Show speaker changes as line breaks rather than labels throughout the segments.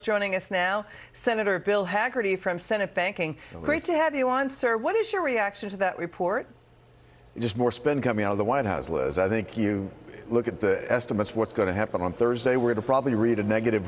Joining us now, Senator Bill Haggerty from Senate Banking. Great to have you on, sir. What is your reaction to that report?
Just more spin coming out of the White House, Liz. I think you look at the estimates of what's going to happen on Thursday. We're going to probably read a negative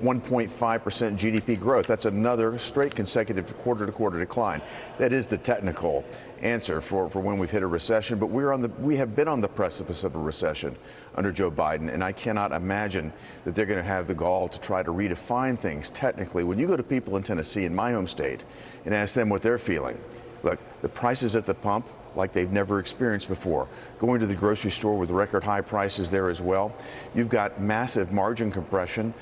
1.5% GDP growth. That's another straight consecutive quarter-to-quarter decline. That is the technical answer for when we've hit a recession. But we have been on the precipice of a recession under Joe Biden, and I cannot imagine that they're going to have the gall to try to redefine things technically. When you go to people in Tennessee, in my home state, and ask them what they're feeling, look, the prices at the pump, like they've never experienced before. Going to the grocery store with record high prices there as well. You've got massive margin compression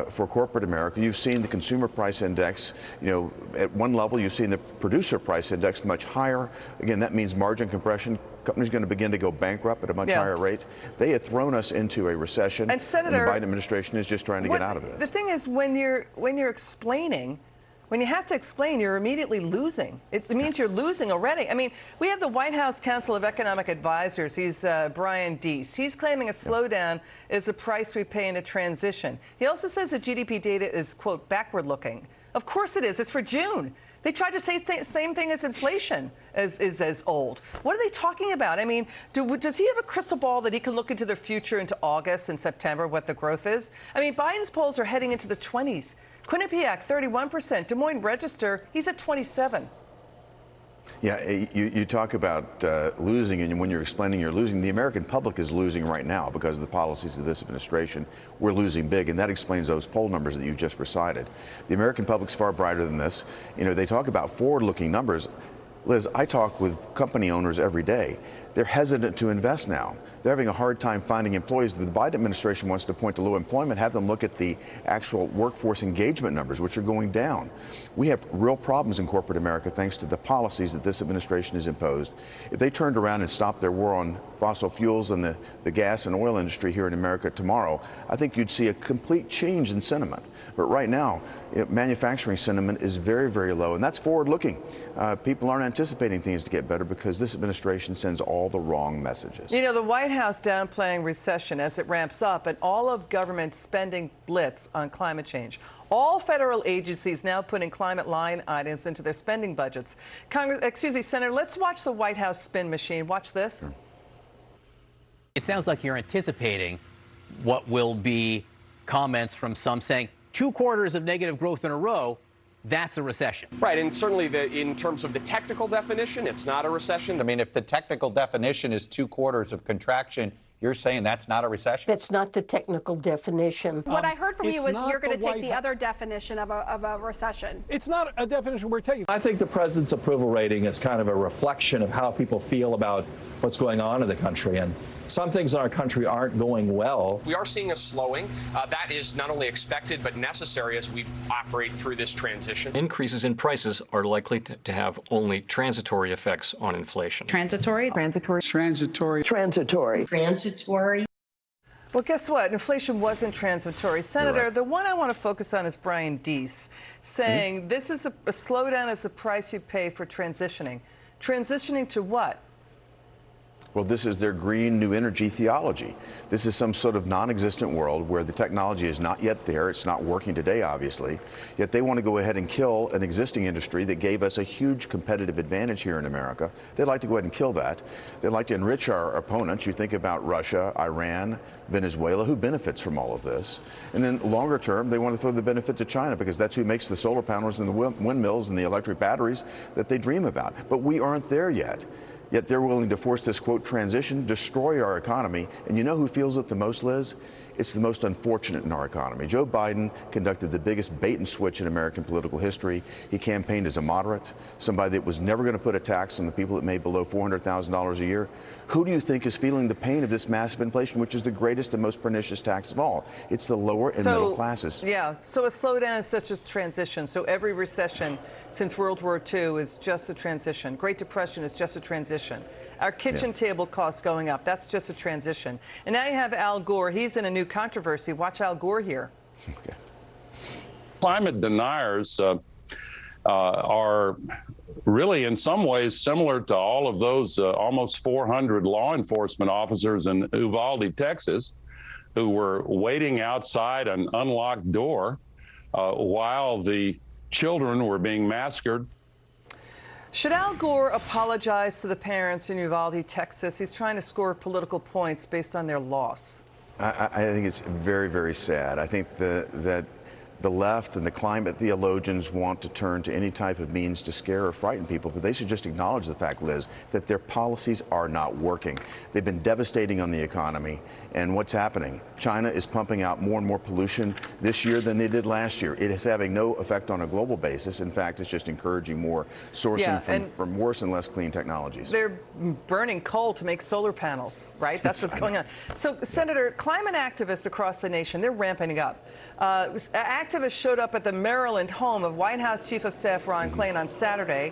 for corporate America. You've seen the consumer price index, at one level, you've seen the producer price index much higher. Again, that means margin compression. Companies are going to begin to go bankrupt at a much higher rate. They have thrown us into a recession, and Senator, the Biden administration is just trying to get out of this.
The thing is, when you're explaining, when you have to explain, you're immediately losing. It means you're losing already. I mean, we have the White House Council of Economic Advisors. He's Brian Deese. He's claiming a slowdown is the price we pay in a transition. He also says the GDP data is, quote, backward-looking. Of course it is. It's for June. They tried to say the same thing as inflation is as old. What are they talking about? I mean, does he have a crystal ball that he can look into the future, into August and September, what the growth is? I mean, Biden's polls are heading into the 20s. Quinnipiac, 31%. Des Moines Register, he's at 27.
Yeah, you talk about losing, and when you're explaining you're losing, the American public is losing right now because of the policies of this administration. We're losing big, and that explains those poll numbers that you just recited. The American public's far brighter than this. They talk about forward-looking numbers. Liz, I talk with company owners every day. They're hesitant to invest now. They're having a hard time finding employees. The Biden administration wants to point to low employment, have them look at the actual workforce engagement numbers, which are going down. We have real problems in corporate America thanks to the policies that this administration has imposed. If they turned around and stopped their war on fossil fuels and the gas and oil industry here in America tomorrow, I think you'd see a complete change in sentiment. But right now, manufacturing sentiment is very, very low, and that's forward-looking. People aren't anticipating things to get better because this administration sends all the wrong messages.
The White House downplaying recession as it ramps up and all of government spending blitz on climate change. All federal agencies now putting climate line items into their spending budgets. Senator, let's watch the White House spin machine. Watch this.
It sounds like you're anticipating what will be comments from some saying 2 quarters of negative growth in a row. That's a recession.
Right, and certainly in terms of the technical definition, it's not a recession.
I mean, if the technical definition is 2 quarters of contraction, you're saying that's not a recession?
That's not the technical definition.
What I heard from you was you're going to take the other definition of a recession.
It's not a definition we're taking.
I think the president's approval rating is kind of a reflection of how people feel about what's going on in the country. And some things in our country aren't going well.
We are seeing a slowing. That is not only expected but necessary as we operate through this transition.
Increases in prices are likely to have only transitory effects on inflation.
Transitory.
Transitory.
Transitory.
Transitory.
Transitory.
Well, guess what? Inflation wasn't transitory. Senator, the one I want to focus on is Brian Deese saying this is a slowdown is the price you pay for transitioning. Transitioning to what?
Well, this is their green new energy theology. This is some sort of non-existent world where the technology is not yet there. It's not working today, obviously. Yet they want to go ahead and kill an existing industry that gave us a huge competitive advantage here in America. They'd like to go ahead and kill that. They'd like to enrich our opponents. You think about Russia, Iran, Venezuela, who benefits from all of this. And then longer term, they want to throw the benefit to China because that's who makes the solar panels and the windmills and the electric batteries that they dream about. But we aren't there yet. Yet they're willing to force this, quote, transition, destroy our economy. And you know who feels it the most, Liz? It's the most unfortunate in our economy. Joe Biden conducted the biggest bait and switch in American political history. He campaigned as a moderate, somebody that was never going to put a tax on the people that made below $400,000 a year. Who do you think is feeling the pain of this massive inflation, which is the greatest and most pernicious tax of all? It's the lower and middle classes.
Yeah, so a slowdown is such a transition. So every recession since World War II is just a transition. Great Depression is just a transition. Our kitchen table costs going up. That's just a transition. And now you have Al Gore. He's in a new controversy. Watch Al Gore here.
Okay. Climate deniers are really in some ways similar to all of those almost 400 law enforcement officers in Uvalde, Texas, who were waiting outside an unlocked door while the children were being massacred.
Should Al Gore apologize to the parents in Uvalde, Texas? He's trying to score political points based on their loss.
I think it's very, very sad. I think that the left and the climate theologians want to turn to any type of means to scare or frighten people, but they should just acknowledge the fact, Liz, that their policies are not working. They've been devastating on the economy. And what's happening? China is pumping out more and more pollution this year than they did last year. It is having no effect on a global basis. In fact, it's just encouraging more sourcing from worse and less clean technologies.
They're burning coal to make solar panels, right? That's what's going on. So, Senator, climate activists across the nation, they're ramping up. Activists showed up at the Maryland home of White House Chief of Staff Ron Klain on Saturday,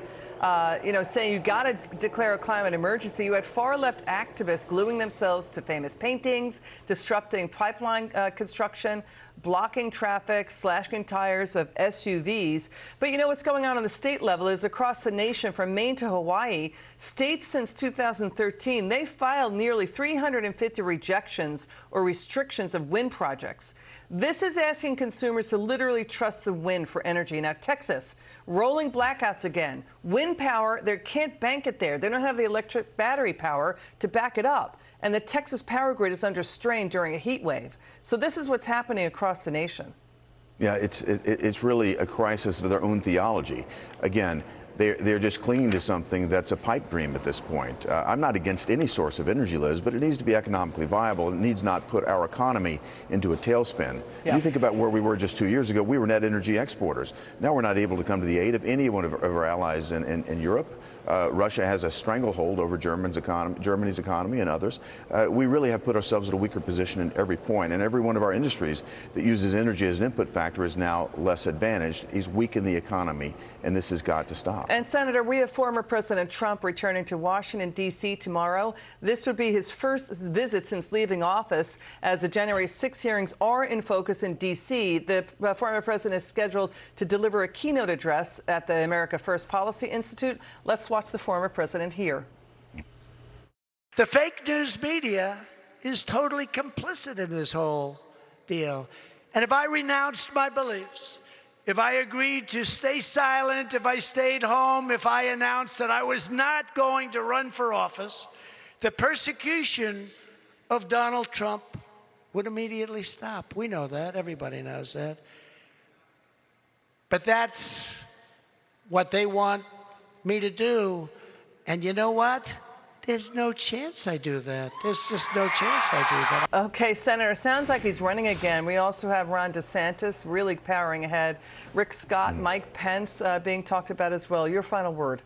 saying you got to declare a climate emergency. You had far-left activists gluing themselves to famous paintings, disrupting pipeline construction, blocking traffic, slashing tires of SUVs. But you know what's going on the state level is across the nation, from Maine to Hawaii, states since 2013, they filed nearly 350 rejections or restrictions of wind projects. This is asking consumers to literally trust the wind for energy. Now, Texas, rolling blackouts again. Wind power, they can't bank it there. They don't have the electric battery power to back it up. And the Texas power grid is under strain during a heat wave. So this is what's happening across the nation.
Yeah, it's really a crisis of their own theology. Again, they're just clinging to something that's a pipe dream at this point. I'm not against any source of energy, Liz, but it needs to be economically viable. It needs not put our economy into a tailspin. Yeah. You think about where we were just 2 years ago. We were net energy exporters. Now we're not able to come to the aid of any one of our allies in Europe. Russia has a stranglehold over Germany's economy and others. We really have put ourselves in a weaker position in every point, and every one of our industries that uses energy as an input factor is now less advantaged. He's weakened the economy, and this has got to stop.
And Senator, we have former President Trump returning to Washington, D.C. tomorrow. This would be his first visit since leaving office, as the January 6 hearings are in focus in D.C. The former president is scheduled to deliver a keynote address at the America First Policy Institute. Let's watch the former president here.
The fake news media is totally complicit in this whole deal. And if I renounced my beliefs, if I agreed to stay silent, if I stayed home, if I announced that I was not going to run for office, the persecution of Donald Trump would immediately stop. We know that. Everybody knows that. But that's what they want me to do. And you know what? There's no chance I do that. There's just no chance I do that.
Okay, Senator, sounds like he's running again. We also have Ron DeSantis really powering ahead. Rick Scott, Mike Pence being talked about as well. Your final word.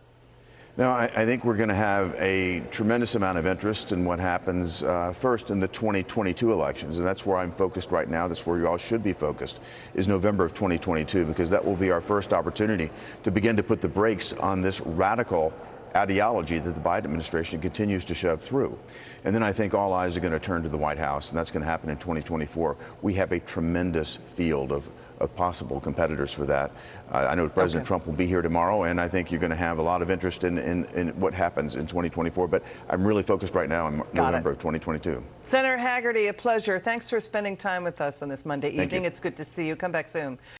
No, I think we're going to have a tremendous amount of interest in what happens first in the 2022 elections. And that's where I'm focused right now. That's where you all should be focused, is November of 2022, because that will be our first opportunity to begin to put the brakes on this radical ideology that the Biden administration continues to shove through. And then I think all eyes are going to turn to the White House, and that's going to happen in 2024. We have a tremendous field of possible competitors for that. I know President Trump will be here tomorrow, and I think you're going to have a lot of interest in what happens in 2024. But I'm really focused right now on November of 2022.
Senator Hagerty, a pleasure. Thanks for spending time with us on this Monday evening. It's good to see you. Come back soon.